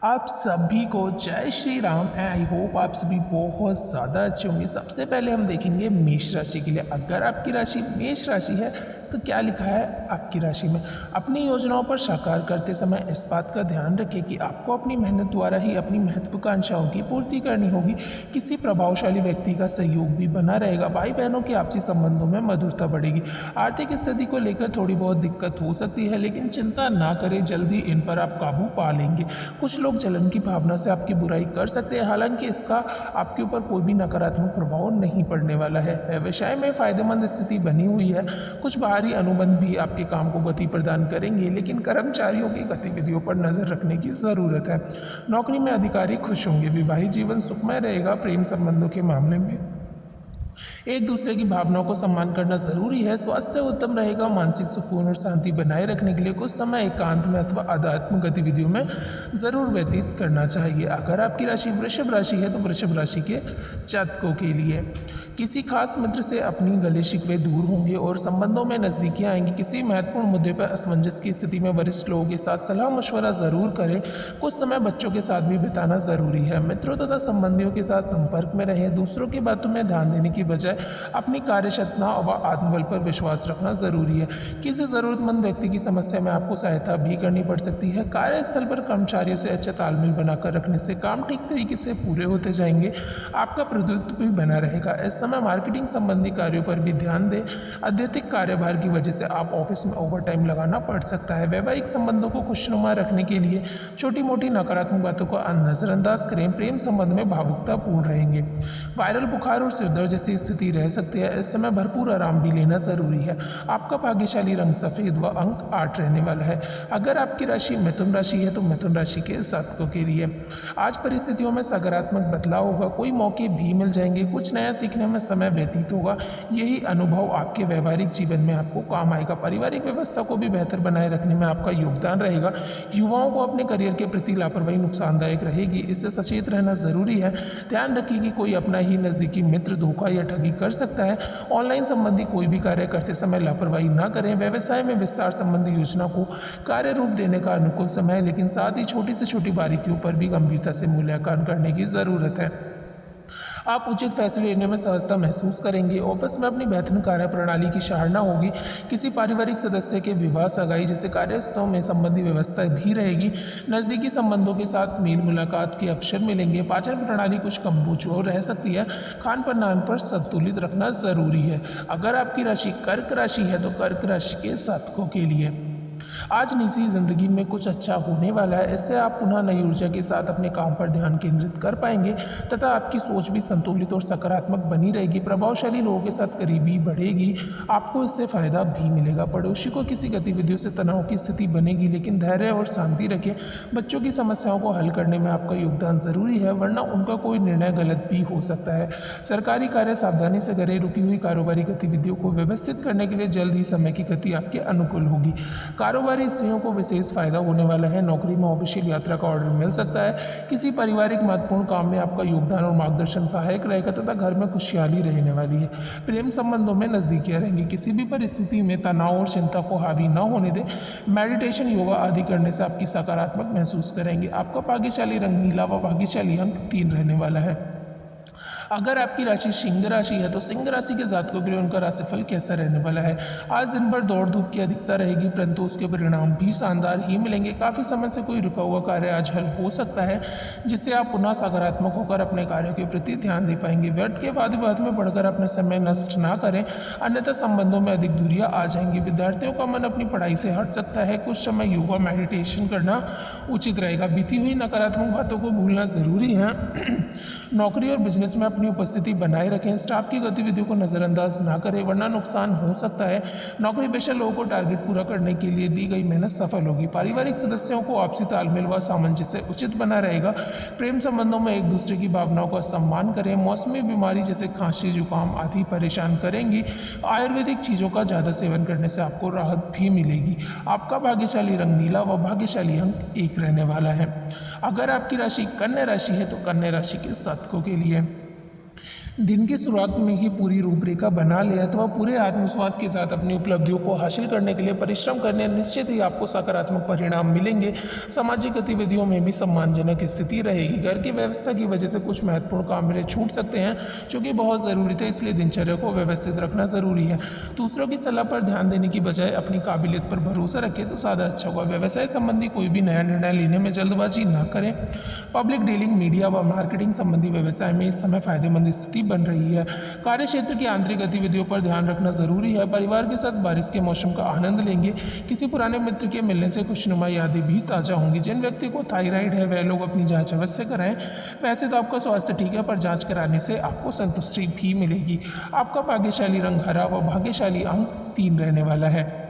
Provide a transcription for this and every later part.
आप सभी को जय श्री राम। आई होप आप सभी बहुत ज़्यादा अच्छे होंगे। सबसे पहले हम देखेंगे मेष राशि के लिए। अगर आपकी राशि मेष राशि है तो क्या लिखा है आपकी राशि में। अपनी योजनाओं पर साकार करते समय इस बात का ध्यान रखें कि आपको अपनी मेहनत द्वारा ही अपनी महत्वाकांक्षाओं की पूर्ति करनी होगी। किसी प्रभावशाली व्यक्ति का सहयोग भी बना रहेगा। भाई बहनों के आपसी संबंधों में मधुरता बढ़ेगी। आर्थिक स्थिति को लेकर थोड़ी बहुत दिक्कत हो सकती है, लेकिन चिंता ना करें, जल्दी इन पर आप काबू पा लेंगे। कुछ लोग जलन की भावना से आपकी बुराई कर सकते हैं, हालांकि इसका आपके ऊपर कोई भी नकारात्मक प्रभाव नहीं पड़ने वाला है। व्यवसाय में फायदेमंद स्थिति बनी हुई है। कुछ बाहरी अनुबंध भी आपके काम को गति प्रदान करेंगे, लेकिन कर्मचारियों की गतिविधियों पर नजर रखने की जरूरत है। नौकरी में अधिकारी खुश होंगे। विवाहित जीवन सुखमय रहेगा। प्रेम संबंधों के मामले में एक दूसरे की भावनाओं को सम्मान करना जरूरी है। स्वास्थ्य उत्तम रहेगा। मानसिक सुकून और शांति बनाए रखने के लिए कुछ समय एकांत में अथवा आध्यात्मिक गतिविधियों में जरूर व्यतीत करना चाहिए। अगर आपकी राशि वृषभ राशि है तो वृषभ राशि के जातकों के लिए किसी खास मित्र से अपनी गले शिकवे दूर होंगे और संबंधों में नजदीकियां आएंगी। किसी महत्वपूर्ण मुद्दे पर असमंजस की स्थिति में वरिष्ठ लोगों के साथ सलाह मशवरा जरूर करें। कुछ समय बच्चों के साथ भी बिताना जरूरी है। मित्रों तथा संबंधियों के साथ संपर्क में रहें। दूसरों की बातों में ध्यान देने की बजाय अपनी कार्यक्षमता व आत्मबल पर विश्वास रखना जरूरी है। किसी जरूरतमंद व्यक्ति की समस्या में आपको सहायता भी करनी पड़ सकती है। कार्यस्थल पर कर्मचारियों से अच्छा तालमेल बनाकर रखने से काम ठीक तरीके से पूरे होते जाएंगे। आपका प्रभुत्व भी बना रहेगा। इस समय मार्केटिंग संबंधी कार्यों पर भी ध्यान दें। अत्यधिक कार्यभार की वजह से आप ऑफिस में ओवरटाइम लगाना पड़ सकता है। वैवाहिक संबंधों को खुशनुमा रखने के लिए छोटी मोटी नकारात्मक बातों को नजरअंदाज करें। प्रेम संबंध में भावुकता पूर्ण रहेंगे। वायरल बुखार और सिरदर्द जैसी स्थिति रह सकती है। इस समय भरपूर आराम भी लेना जरूरी है। आपका भाग्यशाली रंग सफेद व अंक 8 रहने वाला है। अगर आपकी राशि मिथुन राशि है तो मिथुन राशि के जातकों के लिए आज परिस्थितियों में सकारात्मक बदलाव होगा। कोई मौके भी मिल जाएंगे। कुछ नया सीखने में समय व्यतीत होगा। यही अनुभव आपके व्यवहारिक जीवन में आपको काम आएगा। पारिवारिक व्यवस्था को भी बेहतर बनाए रखने में आपका योगदान रहेगा। युवाओं को अपने करियर के प्रति लापरवाही नुकसानदायक रहेगी। इससे सचेत रहना जरूरी है। ध्यान रखिए कि कोई अपना ही नजदीकी मित्र धोखा या ठगी कर सकता है। ऑनलाइन संबंधी कोई भी कार्य करते समय लापरवाही ना करें। व्यवसाय में विस्तार संबंधी योजना को कार्य रूप देने का अनुकूल समय है, लेकिन साथ ही छोटी से छोटी बारीकियों पर भी गंभीरता से मूल्यांकन करने की जरूरत है। आप उचित फैसले लेने में सहजता महसूस करेंगे। ऑफिस में अपनी बेहतर कार्य प्रणाली की सराहना होगी। किसी पारिवारिक सदस्य के विवाह सगाई जैसे कार्यस्थलों में संबंधी व्यवस्था भी रहेगी। नज़दीकी संबंधों के साथ मेल मुलाकात के अवसर मिलेंगे। पाचन प्रणाली कुछ कमजोर रह सकती है। खान पान पर संतुलित रखना जरूरी है। अगर आपकी राशि कर्क राशि है तो कर्क राशि के जातकों के लिए आज निजी जिंदगी में कुछ अच्छा होने वाला है। इससे आप पुनः नई ऊर्जा के साथ अपने काम पर ध्यान केंद्रित कर पाएंगे तथा आपकी सोच भी संतुलित और सकारात्मक बनी रहेगी। प्रभावशाली लोगों के साथ करीबी बढ़ेगी। आपको इससे फायदा भी मिलेगा। पड़ोसी को किसी गतिविधियों से तनाव की स्थिति बनेगी, लेकिन धैर्य और शांति रखें। बच्चों की समस्याओं को हल करने में आपका योगदान जरूरी है, वरना उनका कोई निर्णय गलत भी हो सकता है। सरकारी कार्य सावधानी से करें। रुकी हुई कारोबारी गतिविधियों को व्यवस्थित करने के लिए जल्द ही समय की गति आपके अनुकूल होगी। कारोबारी स्त्रियों को विशेष फायदा होने वाला है। नौकरी में ऑफिशियल यात्रा का ऑर्डर मिल सकता है। किसी पारिवारिक महत्वपूर्ण काम में आपका योगदान और मार्गदर्शन सहायक रहेगा तथा घर में खुशहाली रहने वाली है। प्रेम संबंधों में नजदीकियां रहेंगी। किसी भी परिस्थिति में तनाव और चिंता को हावी न होने दें। मेडिटेशन, योगा आदि करने से आपकी सकारात्मक महसूस करेंगे। आपका भाग्यशाली रंग नीला व भाग्यशाली अंक 3 रहने वाला है। अगर आपकी राशि सिंह राशि है तो सिंह राशि के जातकों के लिए उनका राशिफल कैसा रहने वाला है। आज दिन भर दौड़ धूप की अधिकता रहेगी, परंतु उसके परिणाम भी शानदार ही मिलेंगे। काफ़ी समय से कोई रुका हुआ कार्य आज हल हो सकता है, जिससे आप पुनः सकारात्मक होकर अपने कार्यों के प्रति ध्यान दे पाएंगे। व्यर्थ के वाद विवाद में बढ़कर अपने समय नष्ट ना करें, अन्यथा संबंधों में अधिक दूरियां आ जाएंगी। विद्यार्थियों का मन अपनी पढ़ाई से हट सकता है। कुछ समय योगा मेडिटेशन करना उचित रहेगा। बीती हुई नकारात्मक बातों को भूलना जरूरी है। नौकरी और बिजनेस में अपनी उपस्थिति बनाए रखें। स्टाफ की गतिविधियों को नजरअंदाज ना करें, वरना नुकसान हो सकता है। नौकरी पेशा लोगों को टारगेट पूरा करने के लिए दी गई मेहनत सफल होगी। पारिवारिक सदस्यों को आपसी तालमेल व सामंजस्य उचित बना रहेगा। प्रेम संबंधों में एक दूसरे की भावनाओं का सम्मान करें। मौसमी बीमारी जैसे खांसी, जुकाम आदि परेशान करेंगी। आयुर्वेदिक चीज़ों का ज़्यादा सेवन करने से आपको राहत भी मिलेगी। आपका भाग्यशाली रंग नीला व भाग्यशाली अंक 1 रहने वाला है। अगर आपकी राशि कन्या राशि है तो कन्या राशि के जातकों के लिए दिन की शुरुआत में ही पूरी रूपरेखा बना ले अथवा पूरे आत्मविश्वास के साथ अपनी उपलब्धियों को हासिल करने के लिए परिश्रम करने निश्चित ही आपको सकारात्मक परिणाम मिलेंगे। सामाजिक गतिविधियों में भी सम्मानजनक स्थिति रहेगी। घर की व्यवस्था की वजह से कुछ महत्वपूर्ण काम मेरे छूट सकते हैं जो कि बहुत ज़रूरी थे, इसलिए दिनचर्या को व्यवस्थित रखना ज़रूरी है। दूसरों की सलाह पर ध्यान देने की बजाय अपनी काबिलियत पर भरोसा रखें तो ज़्यादा अच्छा होगा। व्यवसाय संबंधी कोई भी नया निर्णय लेने में जल्दबाजी ना करें। पब्लिक डीलिंग, मीडिया व मार्केटिंग संबंधी व्यवसाय में इस समय फायदेमंद स्थिति बन रही है। कार्य क्षेत्र की आंतरिक गतिविधियों पर ध्यान रखना जरूरी है। परिवार के साथ बारिश के मौसम का आनंद लेंगे। किसी पुराने मित्र के मिलने से खुशनुमा यादें भी ताज़ा होंगी। जिन व्यक्ति को थायराइड है वह लोग अपनी जांच अवश्य कराएं। वैसे तो आपका स्वास्थ्य ठीक है, पर जांच कराने से आपको संतुष्टि भी मिलेगी। आपका भाग्यशाली रंग हरा व भाग्यशाली अंक 3 रहने वाला है।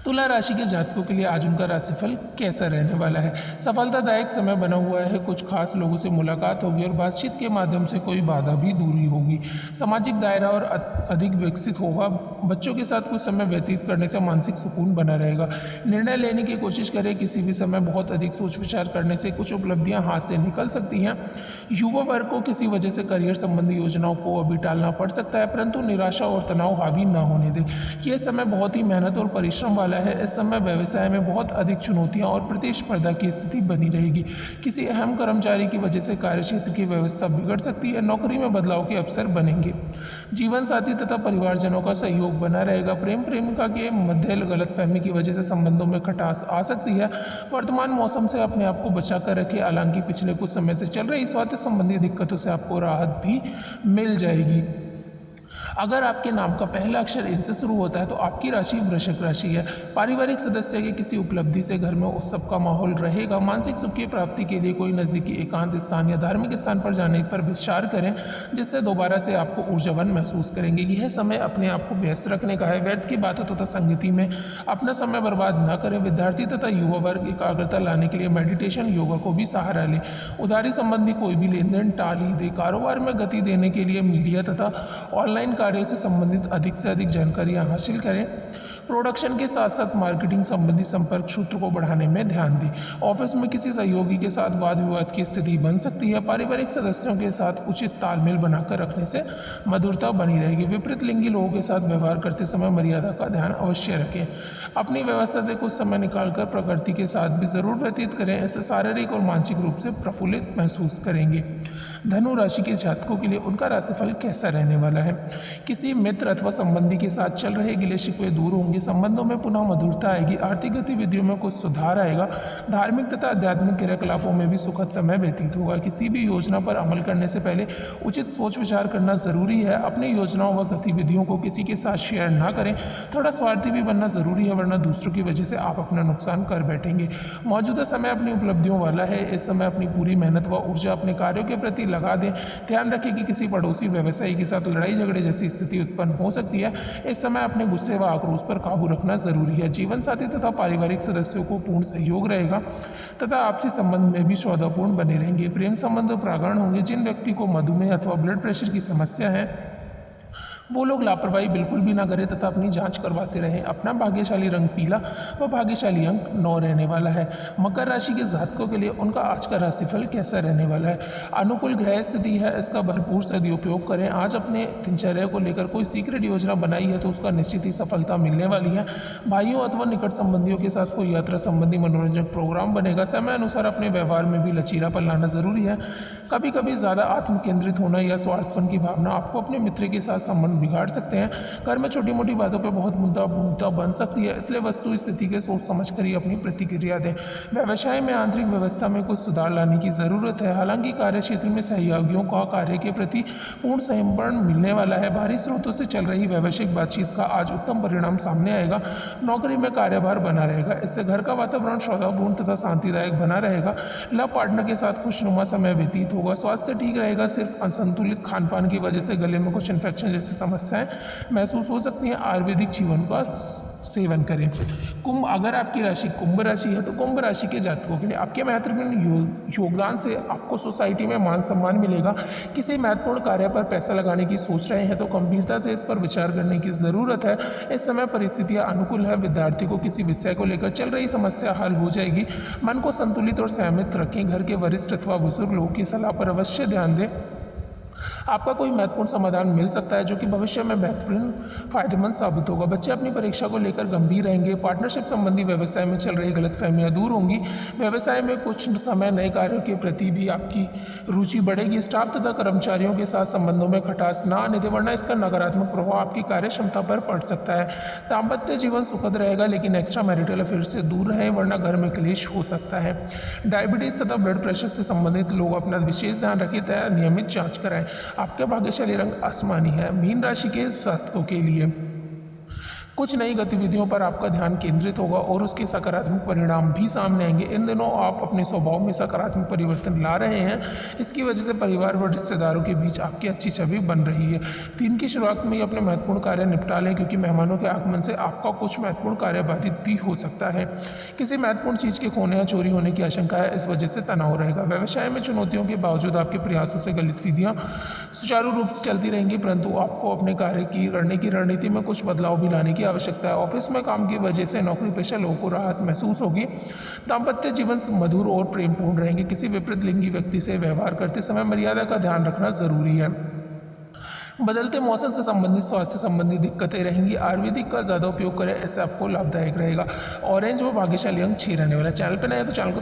तुला राशि के जातकों के लिए आज उनका राशिफल कैसा रहने वाला है। सफलतादायक समय बना हुआ है। कुछ खास लोगों से मुलाकात होगी और बातचीत के माध्यम से कोई बाधा भी दूरी होगी। सामाजिक दायरा और अधिक विकसित होगा। बच्चों के साथ कुछ समय व्यतीत करने से मानसिक सुकून बना रहेगा। निर्णय लेने की कोशिश करें। किसी भी समय बहुत अधिक सोच विचार करने से कुछ उपलब्धियां हाथ से निकल सकती हैं। युवा वर्ग को किसी वजह से करियर संबंधी योजनाओं को अभी टालना पड़ सकता है, परंतु निराशा और तनाव हावी न होने दें। यह समय बहुत ही मेहनत और परिश्रम वाला है। इस समय व्यवसाय में बहुत अधिक चुनौतियां और प्रतिस्पर्धा की स्थिति बनी रहेगी। किसी अहम कर्मचारी की वजह से कार्यक्षेत्र की व्यवस्था बिगड़ सकती है। नौकरी में बदलाव के अवसर बनेंगे। जीवन साथी तथा परिवारजनों का सहयोग बना रहेगा। प्रेम प्रेमिका के मध्य गलतफहमी की वजह से संबंधों में खटास आ सकती है। वर्तमान मौसम से अपने आप को बचा कर रखें। हालांकि पिछले कुछ समय से चल रही स्वास्थ्य संबंधी दिक्कतों से आपको राहत भी मिल जाएगी। अगर आपके नाम का पहला अक्षर इनसे शुरू होता है तो आपकी राशि वृश्चिक राशि है। पारिवारिक सदस्य की किसी उपलब्धि से घर में उत्सव का माहौल रहेगा। मानसिक सुख की प्राप्ति के लिए कोई नज़दीकी एकांत स्थान या धार्मिक स्थान पर जाने पर विचार करें, जिससे दोबारा से आपको ऊर्जावान महसूस करेंगे। यह समय अपने आप को व्यस्त रखने का है। व्यर्थ की बातों तथा संगति में अपना समय बर्बाद न करें। विद्यार्थी तथा युवा वर्ग एकाग्रता लाने के लिए मेडिटेशन, योगा को भी सहारा लें। उधारी संबंधी कोई भी लेन देन टाल ही दे। कारोबार में गति देने के लिए मीडिया तथा ऑनलाइन कार्यों से संबंधित अधिक से अधिक जानकारियां हासिल करें। प्रोडक्शन के साथ साथ मार्केटिंग संबंधी संपर्क सूत्र को बढ़ाने में ध्यान दें। ऑफिस में किसी सहयोगी के साथ वाद विवाद की स्थिति बन सकती है। पारिवारिक सदस्यों के साथ उचित तालमेल बनाकर रखने से मधुरता बनी रहेगी। विपरीत लिंगी लोगों के साथ व्यवहार करते समय मर्यादा का ध्यान अवश्य रखें। अपनी व्यवस्था से कुछ समय निकालकर प्रकृति के साथ भी जरूर व्यतीत करें। ऐसे शारीरिक और मानसिक रूप से प्रफुल्लित महसूस करेंगे। धनु राशि के जातकों के लिए उनका राशिफल कैसा रहने वाला है। किसी मित्र अथवा संबंधी के साथ चल रहे गिले शिकवे दूर होंगे। संबंधों में पुनः मधुरता आएगी। आर्थिक गतिविधियों में कुछ सुधार आएगा। धार्मिक तथा आध्यात्मिक क्रियाकलापों में भी सुखद समय व्यतीत होगा। किसी भी योजना पर अमल करने से पहले उचित सोच विचार करना जरूरी है। अपनी योजनाओं व गतिविधियों को किसी के साथ शेयर ना करें। थोड़ा स्वार्थी भी बनना जरूरी है, वरना दूसरों की वजह से आप अपना नुकसान कर बैठेंगे। मौजूदा समय अपनी उपलब्धियों वाला है। इस समय अपनी पूरी मेहनत व ऊर्जा अपने कार्यों के प्रति लगा दें। ध्यान रखें कि किसी पड़ोसी व्यवसायी के साथ लड़ाई झगड़े जैसी स्थिति उत्पन्न हो सकती है। इस समय अपने गुस्से व आक्रोश पर काबू रखना जरूरी है। जीवन साथी तथा पारिवारिक सदस्यों को पूर्ण सहयोग रहेगा तथा आपसी संबंध में भी सौहार्दपूर्ण बने रहेंगे। प्रेम संबंध प्रागण होंगे। जिन व्यक्ति को मधुमेह अथवा ब्लड प्रेशर की समस्या है वो लोग लापरवाही बिल्कुल भी ना करें तथा अपनी जांच करवाते रहें। अपना भाग्यशाली रंग पीला व भाग्यशाली अंक 9 रहने वाला है। मकर राशि के जातकों के लिए उनका आज का राशिफल कैसा रहने वाला है। अनुकूल ग्रह स्थिति है, इसका भरपूर सदुपयोग करें। आज अपने दिनचर्या को लेकर कोई सीक्रेट योजना बनाई है तो उसका निश्चित ही सफलता मिलने वाली है। भाइयों अथवा निकट संबंधियों के साथ कोई यात्रा संबंधी मनोरंजक प्रोग्राम बनेगा। समय अनुसार अपने व्यवहार में भी लचीलापन लाना जरूरी है। कभी कभी ज़्यादा आत्म केंद्रित होना या स्वार्थपन की भावना आपको अपने मित्र के साथ संबंध बिगाड़ सकते हैं। घर में छोटी मोटी बातों पर बहुत मुद्दा बन सकती है, इसलिए वस्तु स्थिति के सोच समझ कर ही अपनी प्रतिक्रिया दें। व्यवसाय में आंतरिक व्यवस्था में कुछ सुधार लाने की ज़रूरत है। हालांकि कार्य क्षेत्र में सहयोगियों का कार्य के प्रति पूर्ण समर्पण मिलने वाला है। बाहरी स्रोतों से चल रही व्यावसायिक बातचीत का आज उत्तम परिणाम सामने आएगा। नौकरी में कार्यभार बना रहेगा। इससे घर का वातावरण सौहार्दपूर्ण तथा शांतिदायक बना रहेगा। लव पार्टनर के साथ खुशनुमा समय व्यतीत होगा। स्वास्थ्य ठीक रहेगा। सिर्फ असंतुलित खान पान की वजह से गले में कुछ इन्फेक्शन जैसी समस्याएं महसूस हो सकती हैं। आयुर्वेदिक जीवन का सेवन करें। कुंभ, अगर आपकी राशि कुंभ राशि है तो कुंभ राशि के जातकों के लिए आपके महत्वपूर्ण योगदान से आपको सोसाइटी में मान सम्मान मिलेगा। किसी महत्वपूर्ण कार्य पर पैसा लगाने की सोच रहे हैं तो गंभीरता से इस पर विचार करने की ज़रूरत है। इस समय परिस्थितियां अनुकूल है। विद्यार्थी को किसी विषय को लेकर चल रही समस्या हल हो जाएगी। मन को संतुलित और सहमित रखें। घर के वरिष्ठ अथवा बुजुर्ग लोगों की सलाह पर अवश्य ध्यान दें। आपका कोई महत्वपूर्ण समाधान मिल सकता है जो कि भविष्य में महत्वपूर्ण फायदेमंद साबित होगा। बच्चे अपनी परीक्षा को लेकर गंभीर रहेंगे। पार्टनरशिप संबंधी व्यवसाय में चल रही गलतफहमियां दूर होंगी। व्यवसाय में कुछ समय नए कार्यों के प्रति भी आपकी रुचि बढ़ेगी। स्टाफ तथा कर्मचारियों के साथ संबंधों में खटास ना आने दें, वरना इसका नकारात्मक प्रभाव आपकी कार्य क्षमता पर पड़ सकता है। दाम्पत्य जीवन सुखद रहेगा, लेकिन एक्स्ट्रा मैरिटल अफेयर से दूर रहें, वरना घर में क्लेश हो सकता है। डायबिटीज तथा ब्लड प्रेशर से संबंधित लोग अपना विशेष ध्यान रखें तथा नियमित जांच कराएं। आपका भाग्यशाली रंग आसमानी है। मीन राशि के जातकों के लिए कुछ नई गतिविधियों पर आपका ध्यान केंद्रित होगा और उसके सकारात्मक परिणाम भी सामने आएंगे। इन दिनों आप अपने स्वभाव में सकारात्मक परिवर्तन ला रहे हैं। इसकी वजह से परिवार व रिश्तेदारों के बीच आपकी अच्छी छवि बन रही है। दिन की शुरुआत में ही अपने महत्वपूर्ण कार्य निपटा लें, क्योंकि मेहमानों के आगमन से आपका कुछ महत्वपूर्ण कार्य बाधित भी हो सकता है। किसी महत्वपूर्ण चीज़ के खोने या चोरी होने की आशंका है, इस वजह से तनाव रहेगा। व्यवसाय में चुनौतियों के बावजूद आपके प्रयासों से गतिविधियाँ सुचारू रूप से चलती रहेंगी, परंतु आपको अपने कार्य की करने की रणनीति में कुछ बदलाव भी लाने की आवश्यकता है। ऑफिस में काम की वजह से नौकरी पेशा लोगों को राहत महसूस होगी। दाम्पत्य जीवन मधुर और प्रेमपूर्ण रहेंगे। किसी विपरीत लिंगी व्यक्ति से व्यवहार करते समय मर्यादा का ध्यान रखना जरूरी है। बदलते मौसम से संबंधित स्वास्थ्य संबंधी दिक्कतें रहेंगी। आयुर्वेदिक का ज़्यादा उपयोग करें, ऐसे आपको लाभदायक रहेगा। ऑरेंज व भाग्यशाली अंक 6 रहने वाला। चैनल पर नए हैं तो चैनल को